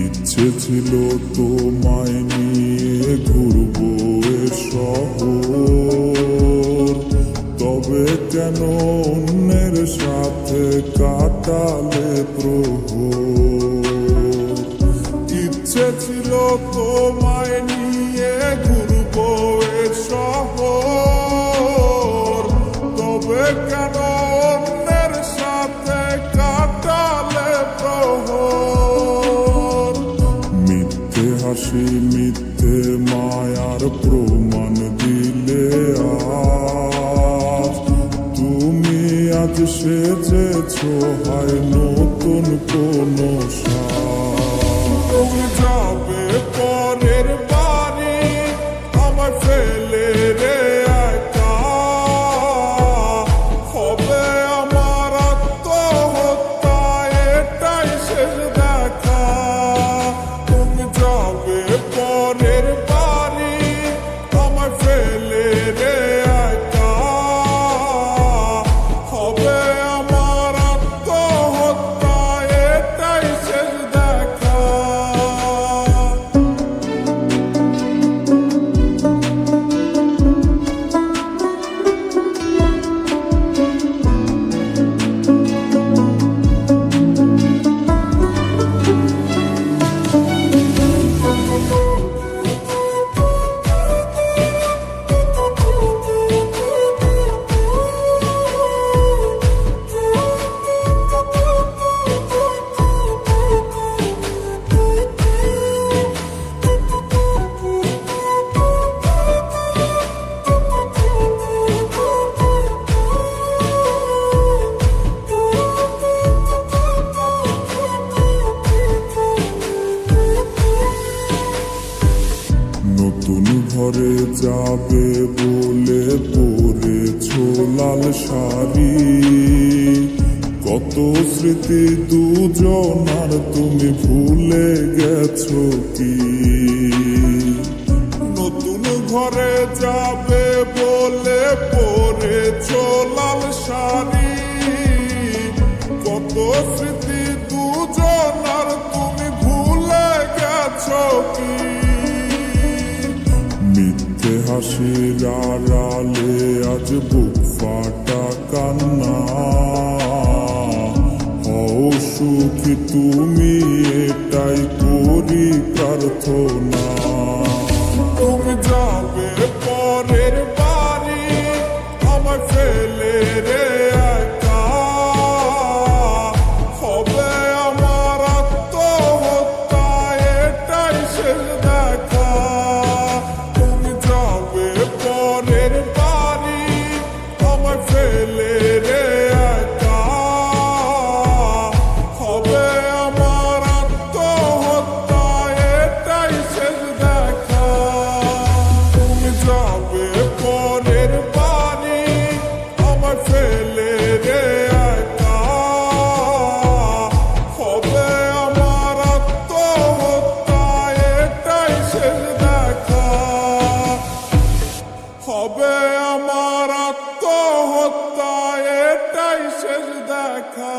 ইচ্ছে ছিল তোমায় নিয়ে ঘুরবো এ শহর, তবে কেন অন্যের সাথে কাটালে প্রহর। ইচ্ছে ছিল তোমায় নিয়ে ঘুরবো এ শহর, তবে কেন অন্যের সাথে কাটালে প্রহর। মিথ্যে হাসি মিথ্যে মায়ার প্রমাণ দিলে আজ তুমি, আজ সেজেছো হয় নতুন কোনো সাজ। তুমি যাবে পরের বাড়ি আমায় ফেলে রে একা, হবে আমার আত্মহত্যা এটাই শেষ দেখা। তুমি যাবে পরের বাড়ি আমায় ফেলে রে একা, হবে আমার আত্মহত্যা এটাই শেষ দেখা। নতুন ঘরে যাবে বলে পরেছো লাল শাড়ি, কত স্মৃতি দুজনার তুমি ভুলে গেছো কি। নতুন ঘরে যাবে বলে পরেছো লাল শাড়ি, কত স্মৃতি দুজনার তুমি ভুলে গেছো কি। মিথ্যে হাসির আড়ালে আজ বুক ফাটা কান্না, হও সুখী তুমি এটাই করি প্রার্থনা। তুমি যাবে পরের বাড়ি আমায় ফেলে রে একা, হবে আমার আত্মহত্যা এটাই শেষ দেখা। তুমি যাবে পরের বাড়ি আমায় ফেলে রে একা, হবে আমার আত্মহত্যা এটাই শেষ দেখা। তুমি যাবে পরের বাড়ি আমায় ফেলে রে একা, হবে আমার আত্মহত্যা এটাই শেষ দেখা। হবে আমার আত্মহত্যা এটাই শেষ দেখা।